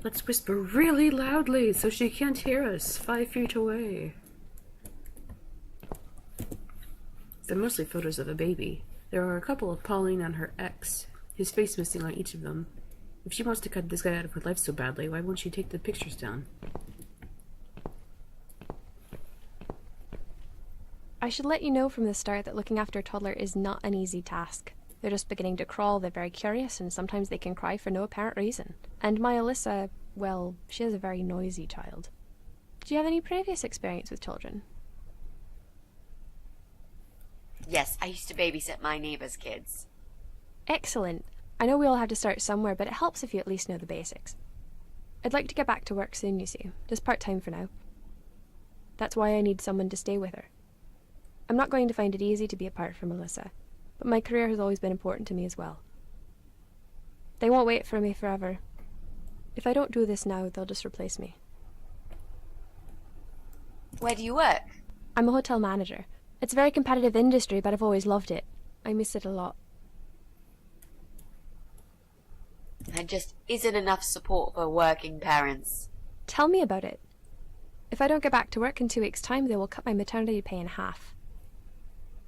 Let's whisper really loudly so she can't hear us 5 feet away. They're mostly photos of a baby. There are a couple of Pauline and her ex, his face missing on each of them. If she wants to cut this guy out of her life so badly, why won't she take the pictures down? I should let you know from the start that looking after a toddler is not an easy task. They're just beginning to crawl, they're very curious, and sometimes they can cry for no apparent reason. And my Alyssa, well, she is a very noisy child. Do you have any previous experience with children? Yes, I used to babysit my neighbour's kids. Excellent. I know we all have to start somewhere, but it helps if you at least know the basics. I'd like to get back to work soon, you see. Just part-time for now. That's why I need someone to stay with her. I'm not going to find it easy to be apart from Alyssa, but my career has always been important to me as well. They won't wait for me forever. If I don't do this now, they'll just replace me. Where do you work? I'm a hotel manager. It's a very competitive industry, but I've always loved it. I miss it a lot. There just isn't enough support for working parents. Tell me about it. If I don't get back to work in 2 weeks' time, they will cut my maternity pay in half.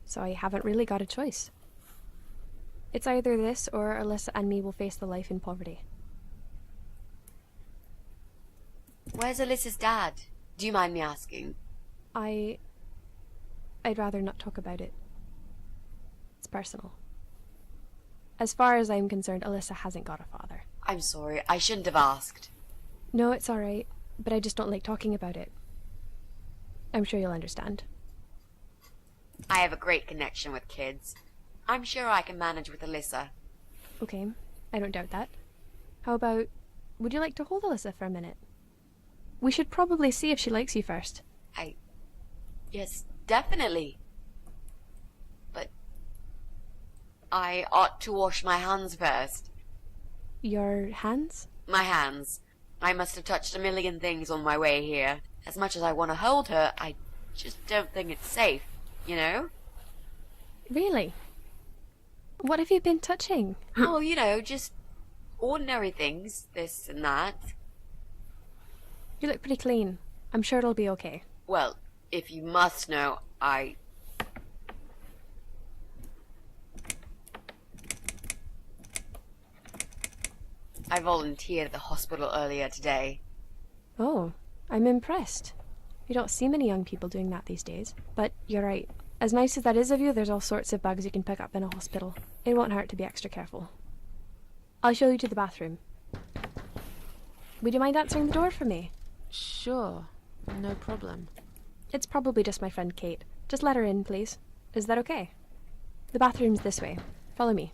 So I haven't really got a choice. It's either this or Alyssa and me will face the life in poverty. Where's Alyssa's dad? Do you mind me asking? I'd rather not talk about it. It's personal. As far as I'm concerned, Alyssa hasn't got a father. I'm sorry, I shouldn't have asked. No, it's alright, but I just don't like talking about it. I'm sure you'll understand. I have a great connection with kids. I'm sure I can manage with Alyssa. Okay, I don't doubt that. How about, would you like to hold Alyssa for a minute? We should probably see if she likes you first. Yes, definitely. But I ought to wash my hands first. Your hands? My hands. I must have touched a million things on my way here. As much as I want to hold her, I just don't think it's safe, you know? Really? What have you been touching? Oh, you know, just ordinary things, this and that. You look pretty clean. I'm sure it'll be okay. Well, if you must know, I volunteered at the hospital earlier today. Oh, I'm impressed. You don't see many young people doing that these days. But you're right. As nice as that is of you, there's all sorts of bugs you can pick up in a hospital. It won't hurt to be extra careful. I'll show you to the bathroom. Would you mind answering the door for me? Sure, no problem. It's probably just my friend Kate. Just let her in, please. Is that okay? The bathroom's this way. Follow me.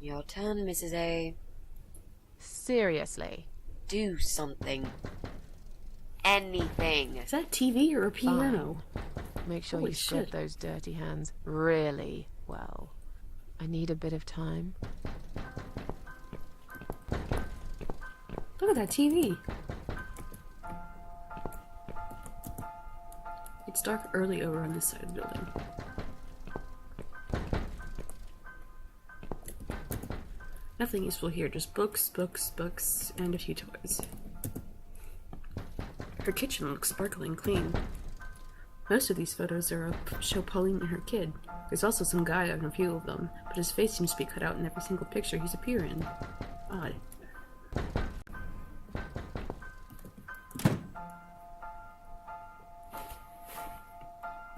Your turn, Mrs. A. Seriously. Do something. Anything. Is that a TV or a piano? Make sure Holy you scrub shit. those dirty hands really well. I need a bit of time. Look at that TV. It's dark early over on this side of the building. Nothing useful here, just books, books, books, and a few toys. Her kitchen looks sparkling clean. Most of these photos show Pauline and her kid. There's also some guy on a few of them, but his face seems to be cut out in every single picture he's appear in. Odd.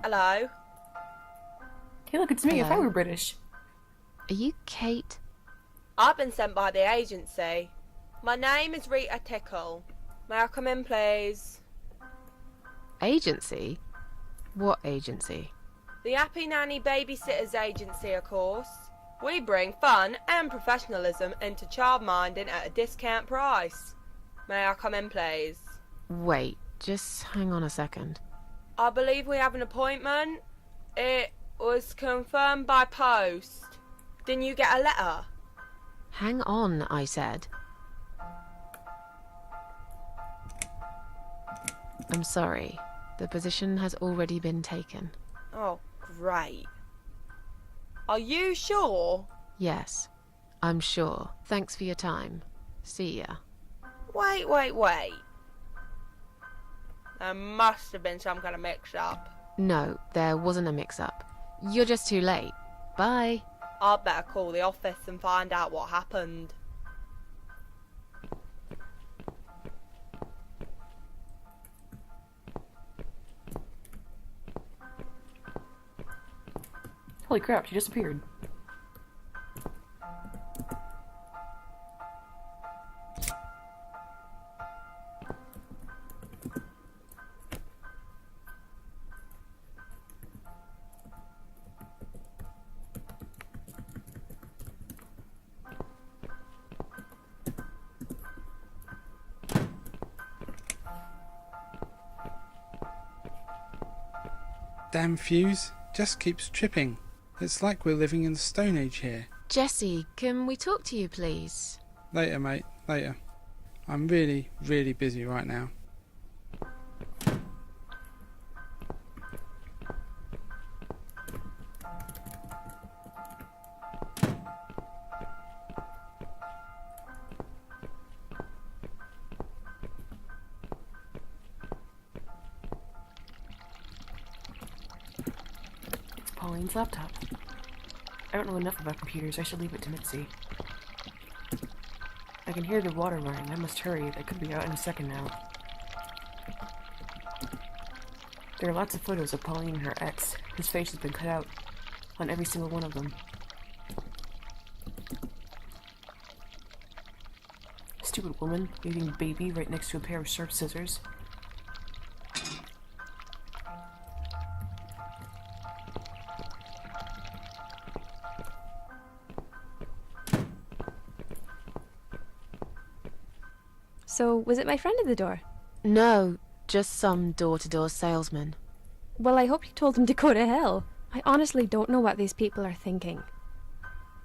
Hello? Hey, look, it's me. If I Hello. were British. Are you Kate? I've been sent by the agency. My name is Rita Tickle. May I come in, please? Agency? What agency? The Happy Nanny Babysitters Agency, of course. We bring fun and professionalism into childminding at a discount price. May I come in, please? Wait, just hang on a second. I believe we have an appointment. It was confirmed by post. Didn't you get a letter? Hang on, I said. I'm sorry. The position has already been taken. Oh, great. Are you sure? Yes. I'm sure. Thanks for your time. See ya. Wait. There must have been some kind of mix-up. No, there wasn't a mix-up. You're just too late. Bye. I'd better call the office and find out what happened. Holy crap, she disappeared. Damn fuse, just keeps tripping. It's like we're living in the Stone Age here. Jesse, can we talk to you, please? Later, mate, later. I'm really, really busy right now. Pauline's laptop. I don't know enough about computers. I should leave it to Mitzi. I can hear the water running. I must hurry. They could be out in a second now. There are lots of photos of Pauline and her ex. His face has been cut out on every single one of them. Stupid woman leaving baby right next to a pair of sharp scissors. So, was it my friend at the door? No, just some door-to-door salesman. Well, I hope you told him to go to hell. I honestly don't know what these people are thinking.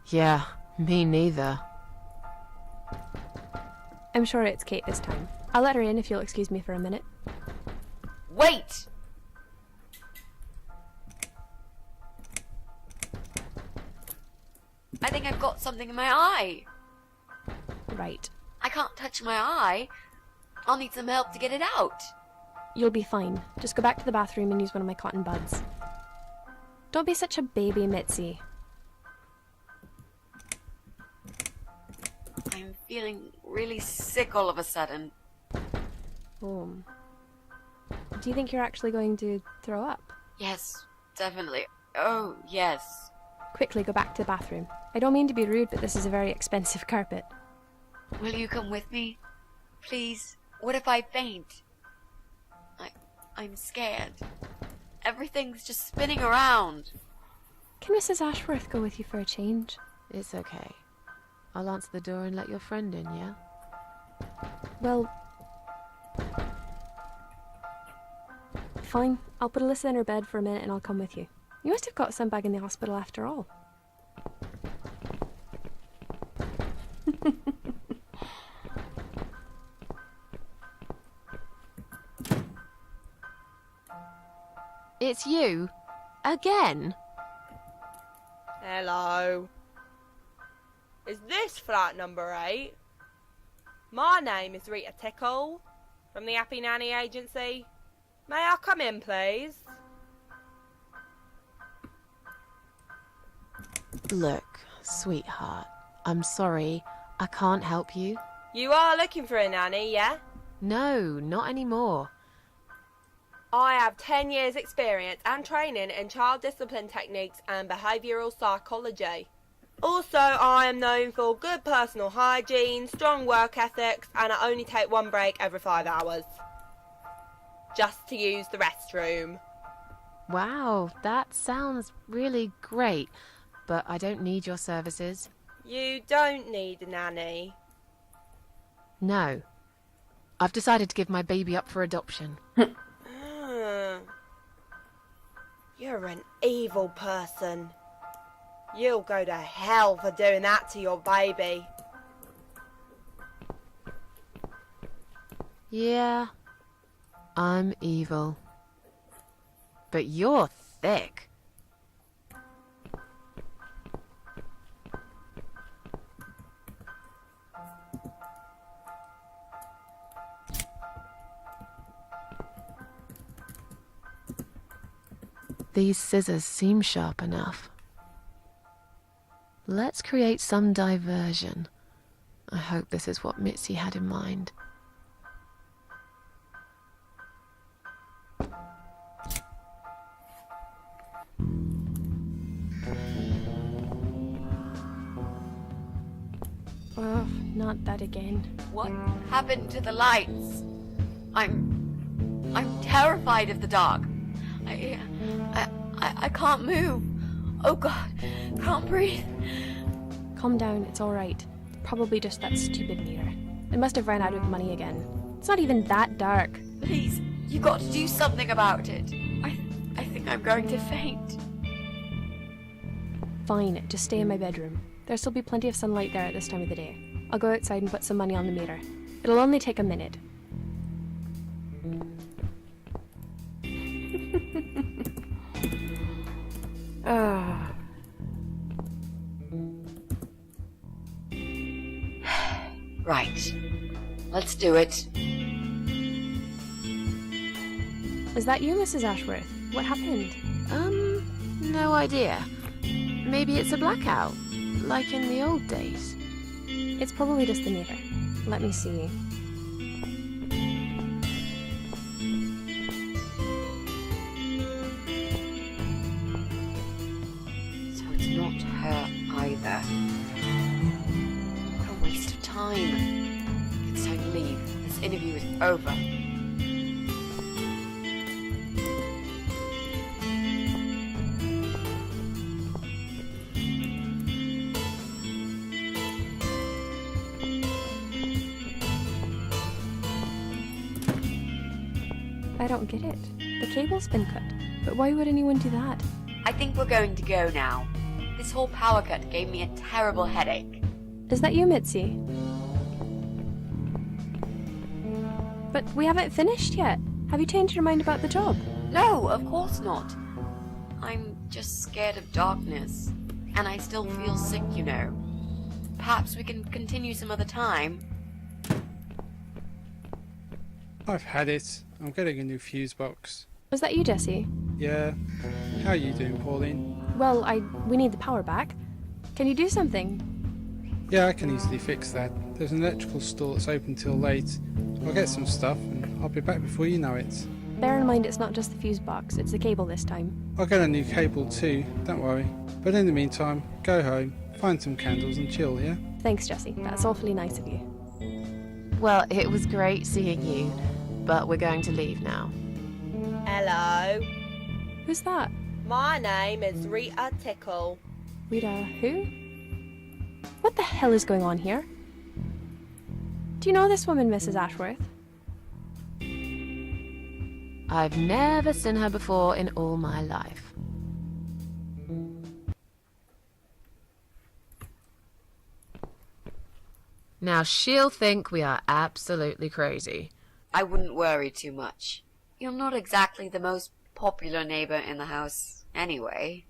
Yeah, me neither. I'm sure it's Kate this time. I'll let her in if you'll excuse me for a minute. Wait! I think I've got something in my eye. Right. I can't touch my eye. I'll need some help to get it out. You'll be fine. Just go back to the bathroom and use one of my cotton buds. Don't be such a baby, Mitzi. I'm feeling really sick all of a sudden. Oh. Do you think you're actually going to throw up? Yes, definitely. Oh, yes. Quickly go back to the bathroom. I don't mean to be rude, but this is a very expensive carpet. Will you come with me? Please? What if I faint? I'm scared. Everything's just spinning around. Can Mrs. Ashworth go with you for a change? It's okay. I'll answer the door and let your friend in, yeah? Well... Fine. I'll put Alyssa in her bed for a minute and I'll come with you. You must have got some back in the hospital after all. It's you? Again? Hello. Is this flat number 8? My name is Rita Tickle, from the Happy Nanny Agency. May I come in, please? Look, sweetheart, I'm sorry. I can't help you. You are looking for a nanny, yeah? No, not anymore. I have 10 years experience and training in child discipline techniques and behavioural psychology. Also, I am known for good personal hygiene, strong work ethics, and I only take one break every 5 hours. Just to use the restroom. Wow, that sounds really great, but I don't need your services. You don't need a nanny. No. I've decided to give my baby up for adoption. You're an evil person. You'll go to hell for doing that to your baby. Yeah, I'm evil. But you're thick. These scissors seem sharp enough. Let's create some diversion. I hope this is what Mitzi had in mind. Oh, not that again. What happened to the lights? I'm terrified of the dark. I can't move. Oh God, can't breathe. Calm down, it's alright. Probably just that stupid mirror. It must have run out of money again. It's not even that dark. Please, you got to do something about it. I think I'm going to faint. Fine, just stay in my bedroom. There'll still be plenty of sunlight there at this time of the day. I'll go outside and put some money on the meter. It'll only take a minute. Right. Let's do it. Is that you, Mrs. Ashworth? What happened? No idea. Maybe it's a blackout, like in the old days. It's probably just the meter. Let me see. So it's not her either. What a waste of time. It's time to leave. This interview is over. I don't get it. The cable's been cut. But why would anyone do that? I think we're going to go now. This whole power cut gave me a terrible headache. Is that you, Mitzi? But we haven't finished yet. Have you changed your mind about the job? No, of course not. I'm just scared of darkness. And I still feel sick, you know. Perhaps we can continue some other time. I've had it. I'm getting a new fuse box. Was that you, Jesse? Yeah. How are you doing, Pauline? Well, we need the power back. Can you do something? Yeah, I can easily fix that. There's an electrical store that's open till late. I'll get some stuff and I'll be back before you know it. Bear in mind it's not just the fuse box, it's the cable this time. I'll get a new cable too, don't worry. But in the meantime, go home, find some candles and chill, yeah? Thanks, Jesse. That's awfully nice of you. Well, it was great seeing you, but we're going to leave now. Hello. Who's that? My name is Rita Tickle. Rita who? What the hell is going on here? Do you know this woman, Mrs. Ashworth? I've never seen her before in all my life. Now she'll think we are absolutely crazy. I wouldn't worry too much. You're not exactly the most popular neighbor in the house, anyway.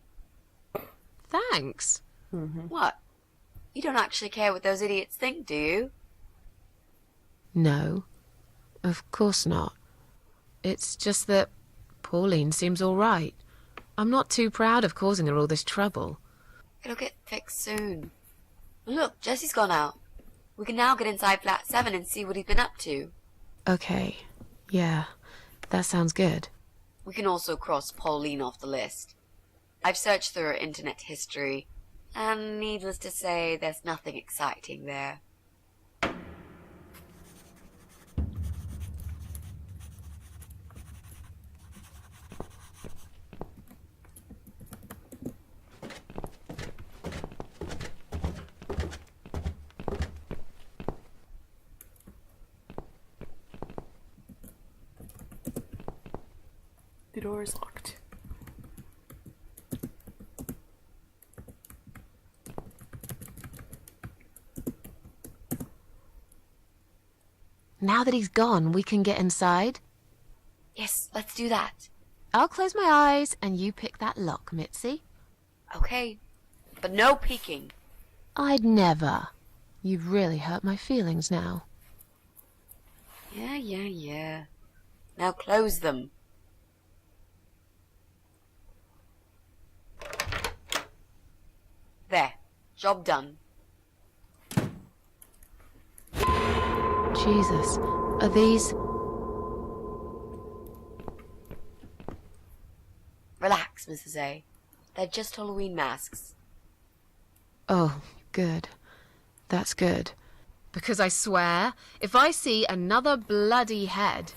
Thanks. What? You don't actually care what those idiots think, do you? No, of course not. It's just that Pauline seems all right. I'm not too proud of causing her all this trouble. It'll get fixed soon. Look, Jesse's gone out. We can now get inside flat 7 and see what he's been up to. Okay, yeah, that sounds good. We can also cross Pauline off the list. I've searched through her internet history, and needless to say, there's nothing exciting there. The door is locked. Now that he's gone, we can get inside. Yes, let's do that. I'll close my eyes and you pick that lock, Mitzi. Okay, but no peeking. I'd never. You've really hurt my feelings now. Yeah. Now close them. Job done. Jesus, are these... Relax, Mrs. A. They're just Halloween masks. Oh, good. That's good. Because I swear, if I see another bloody head...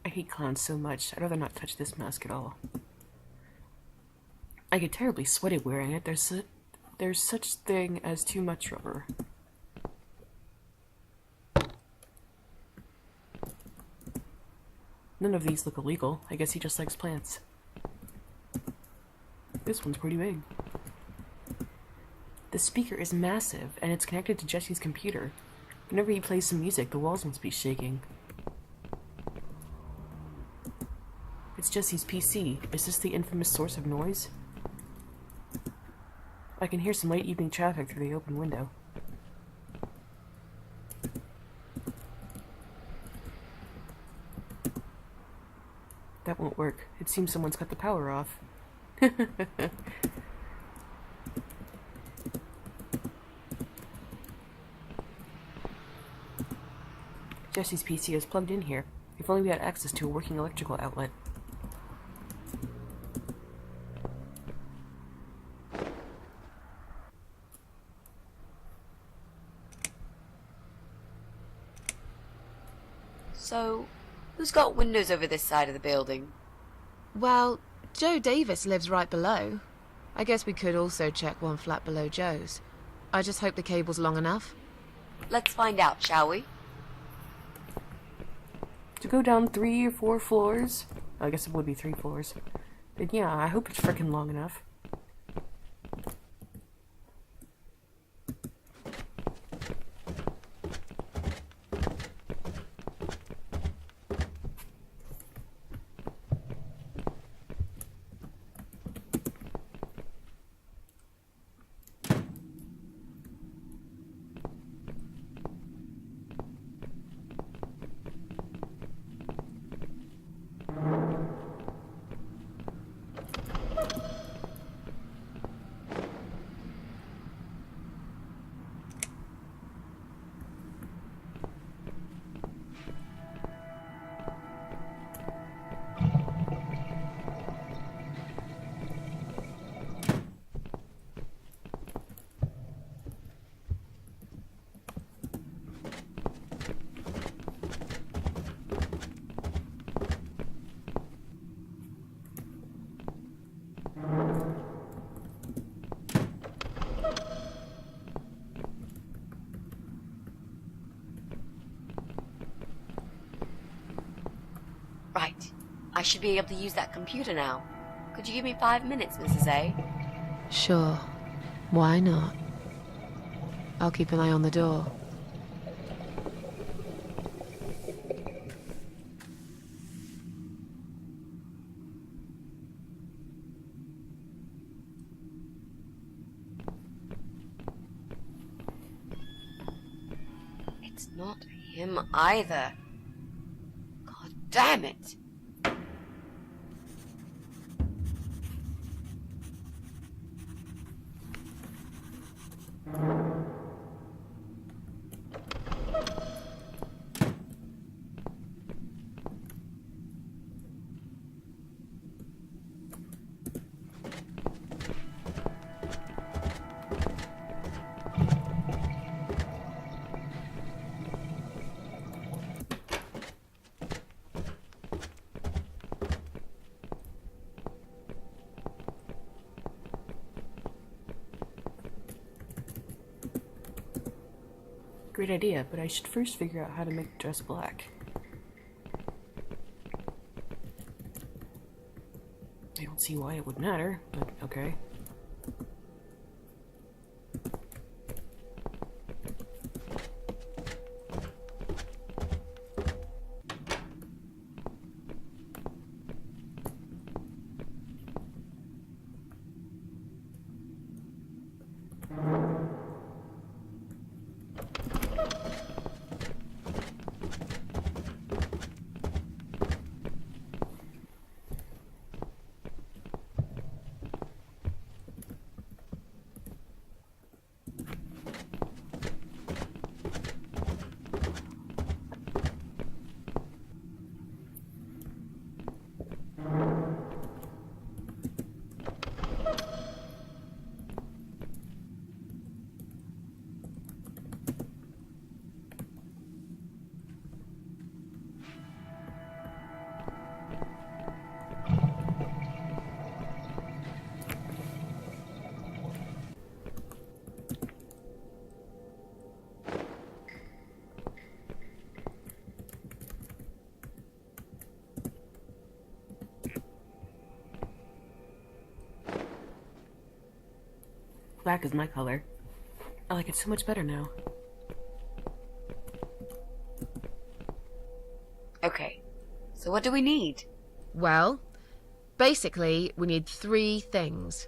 I hate clowns so much. I'd rather not touch this mask at all. I get terribly sweaty wearing it. There's such thing as too much rubber. None of these look illegal. I guess he just likes plants. This one's pretty big. The speaker is massive, and it's connected to Jesse's computer. Whenever he plays some music, the walls must be shaking. It's Jesse's PC. Is this the infamous source of noise? I can hear some late evening traffic through the open window. That won't work. It seems someone's cut the power off. Jesse's PC is plugged in here. If only we had access to a working electrical outlet. So, who's got windows over this side of the building? Well, Joe Davis lives right below. I guess we could also check one flat below Joe's. I just hope the cable's long enough. Let's find out, shall we? To go down 3 or 4 floors? I guess it would be 3 floors. Then yeah, I hope it's frickin' long enough. Right. I should be able to use that computer now. Could you give me 5 minutes, Mrs. A? Sure. Why not? I'll keep an eye on the door. It's not him either. God damn it! Great idea, but I should first figure out how to make the dress black. I don't see why it would matter, but okay. black is my color. I like it so much better now. Okay, so what do we need? Well, basically, we need 3 things.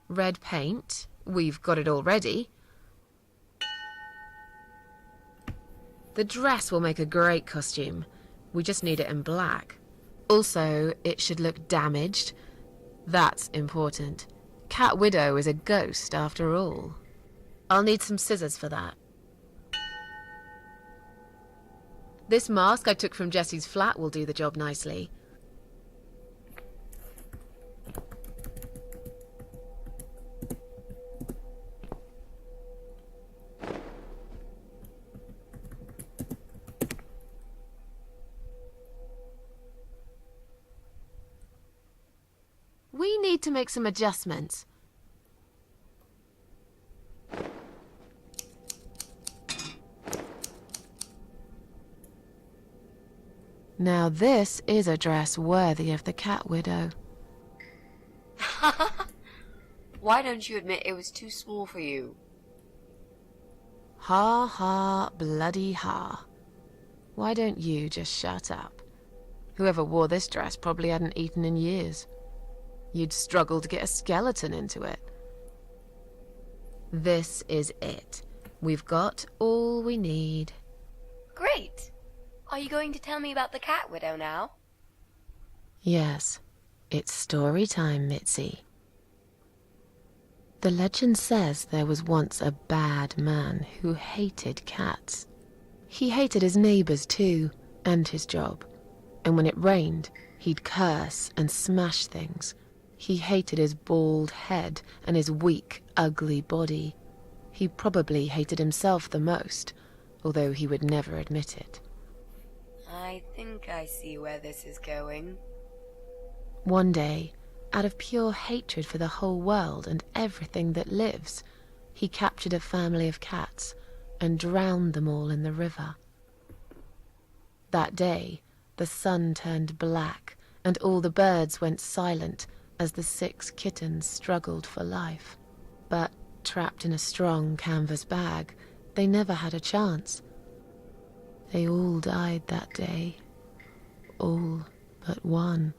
Red paint. We've got it already. The dress will make a great costume. We just need it in black. Also, it should look damaged. That's important. Cat Widow is a ghost, after all. I'll need some scissors for that. This mask I took from Jessie's flat will do the job nicely. We need to make some adjustments. Now this is a dress worthy of the Cat Widow. Why don't you admit it was too small for you? Ha ha, bloody ha. Why don't you just shut up? Whoever wore this dress probably hadn't eaten in years. You'd struggle to get a skeleton into it. This is it. We've got all we need. Great! Are you going to tell me about the Cat Widow now? Yes, it's story time, Mitzi. The legend says there was once a bad man who hated cats. He hated his neighbors too, and his job. And when it rained, he'd curse and smash things. He hated his bald head and his weak, ugly body. He probably hated himself the most, although he would never admit it. I think I see where this is going. One day, out of pure hatred for the whole world and everything that lives, he captured a family of cats and drowned them all in the river. That day, the sun turned black and all the birds went silent as the 6 kittens struggled for life. But, trapped in a strong canvas bag, they never had a chance. They all died that day. All but one.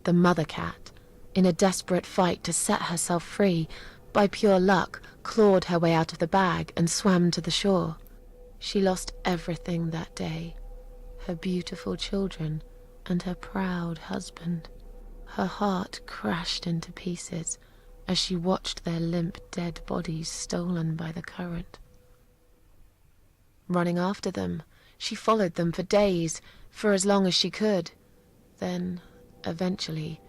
The mother cat, in a desperate fight to set herself free, by pure luck, clawed her way out of the bag and swam to the shore. She lost everything that day. Her beautiful children and her proud husband. Her heart crashed into pieces as she watched their limp dead bodies stolen by the current. Running after them, she followed them for days, for as long as she could. Then, eventually,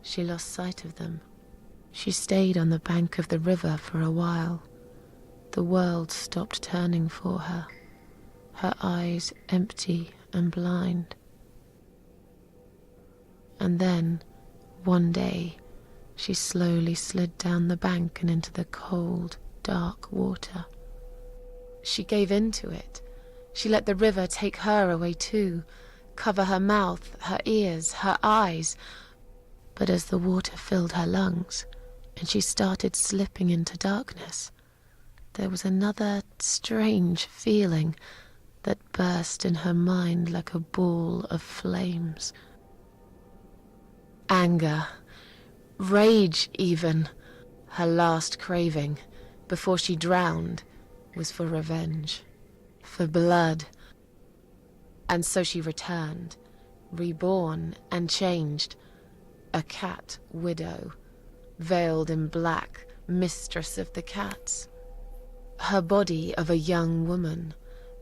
she lost sight of them. She stayed on the bank of the river for a while. The world stopped turning for her, her eyes empty and blind. And then, one day, she slowly slid down the bank and into the cold, dark water. She gave in to it. She let the river take her away too, cover her mouth, her ears, her eyes. But as the water filled her lungs, and she started slipping into darkness, there was another strange feeling that burst in her mind like a ball of flames. Anger, rage even. Her last craving, before she drowned, was for revenge, for blood. And so she returned, reborn and changed, a cat widow, veiled in black, mistress of the cats. Her body of a young woman,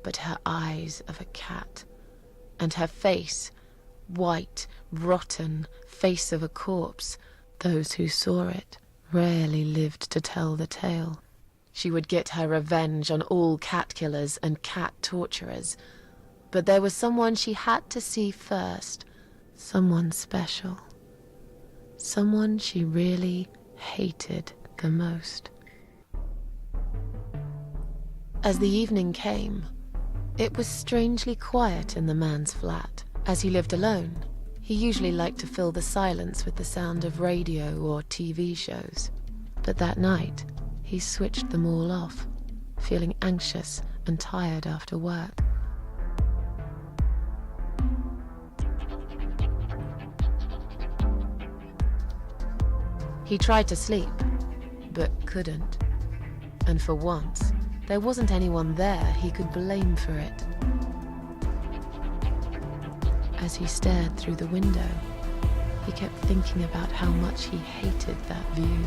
but her eyes of a cat, and her face, white, rotten, face of a corpse. Those who saw it rarely lived to tell the tale. She would get her revenge on all cat killers and cat torturers. But there was someone she had to see first. Someone special. Someone she really hated the most. As the evening came, it was strangely quiet in the man's flat. As he lived alone, He usually liked to fill the silence with the sound of radio or TV shows. But that night, he switched them all off, feeling anxious and tired after work. He tried to sleep, but couldn't. And for once, there wasn't anyone there he could blame for it. As he stared through the window, he kept thinking about how much he hated that view.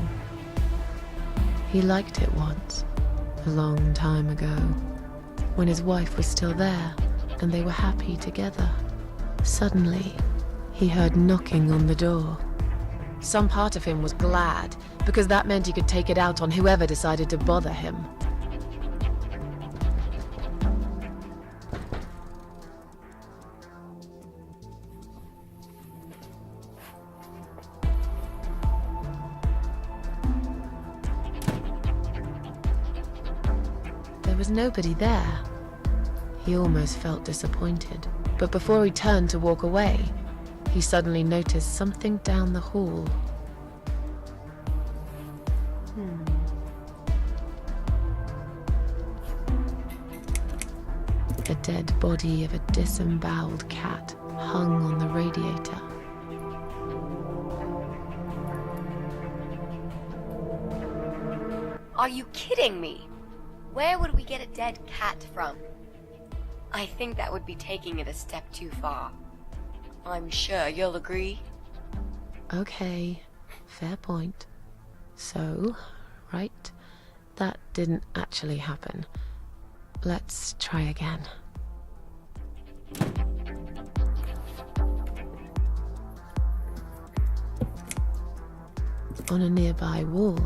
He liked it once, a long time ago, when his wife was still there and they were happy together. Suddenly, he heard knocking on the door. Some part of him was glad, because that meant he could take it out on whoever decided to bother him. There was nobody there. He almost felt disappointed, but before he turned to walk away, he suddenly noticed something down the hall. The dead body of a disemboweled cat hung on the radiator. Are you kidding me? Where would we get a dead cat from? I think that would be taking it a step too far. I'm sure you'll agree. Okay, fair point. So, right, that didn't actually happen. Let's try again. On a nearby wall,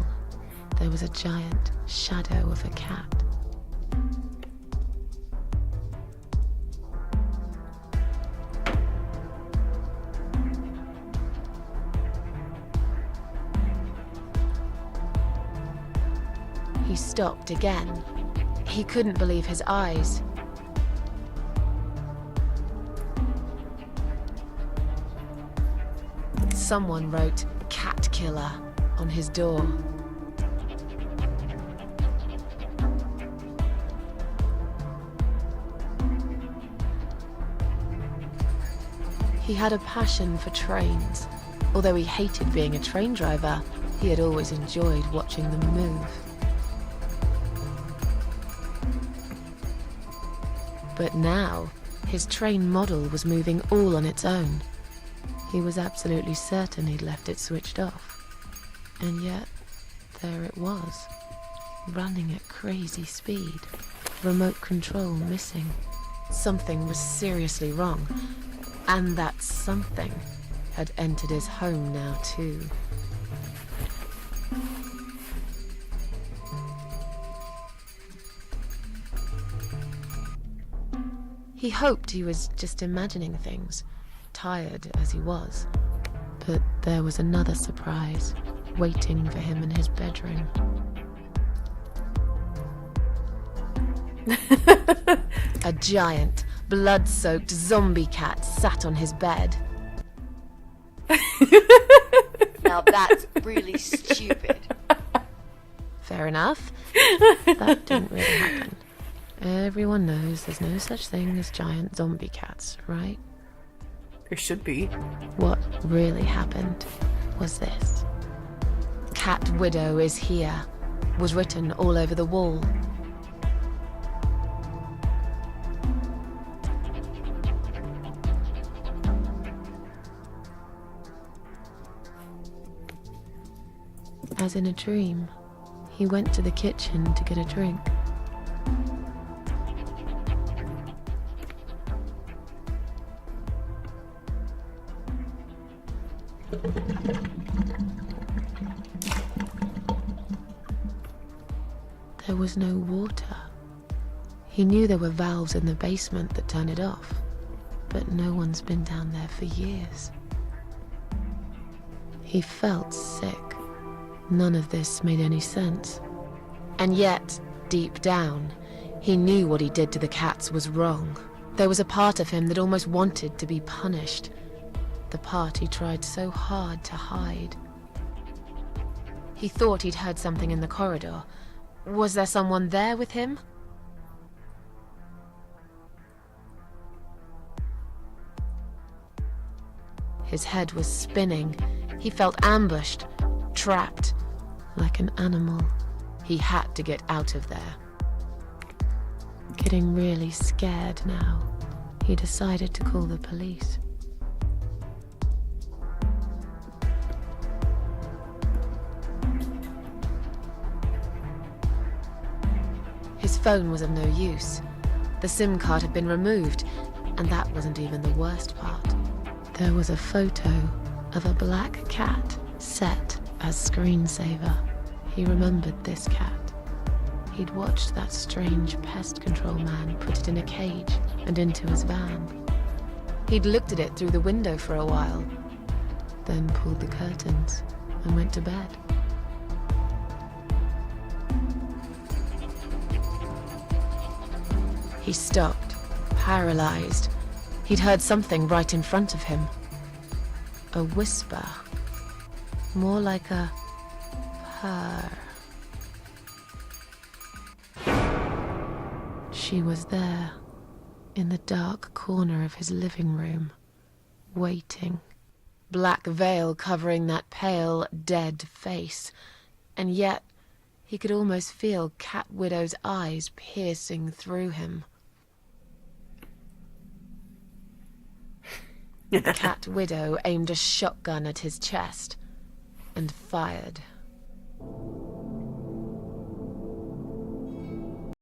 there was a giant shadow of a cat. He stopped again. He couldn't believe his eyes. Someone wrote "Cat Killer" on his door. He had a passion for trains. Although he hated being a train driver, he had always enjoyed watching them move. But now, his train model was moving all on its own. He was absolutely certain he'd left it switched off. And yet, there it was, running at crazy speed, remote control missing. Something was seriously wrong, and that something had entered his home now too. He hoped he was just imagining things, tired as he was. But there was another surprise waiting for him in his bedroom. A giant, blood-soaked zombie cat sat on his bed. Now that's really stupid. Fair enough. That didn't really happen. Everyone knows there's no such thing as giant zombie cats, right? There should be. What really happened was this. "Cat Widow is here," was written all over the wall. As in a dream, he went to the kitchen to get a drink. There was no water. He knew there were valves in the basement that turn it off, but no one's been down there for years. He felt sick. None of this made any sense. And yet, deep down, he knew what he did to the cats was wrong. There was a part of him that almost wanted to be punished. the part he tried so hard to hide. He thought he'd heard something in the corridor. Was there someone there with him? His head was spinning. He felt ambushed, trapped, like an animal. He had to get out of there. Getting really scared now, he decided to call the police. His phone was of no use. The SIM card had been removed, and that wasn't even the worst part. There was a photo of a black cat set as screensaver. He remembered this cat. He'd watched that strange pest control man put it in a cage and into his van. He'd looked at it through the window for a while, then pulled the curtains and went to bed. He stopped, paralyzed. He'd heard something right in front of him. A whisper. More like a purr. She was there, in the dark corner of his living room, waiting. Black veil covering that pale, dead face. And yet, he could almost feel Cat Widow's eyes piercing through him. Cat Widow aimed a shotgun at his chest and fired.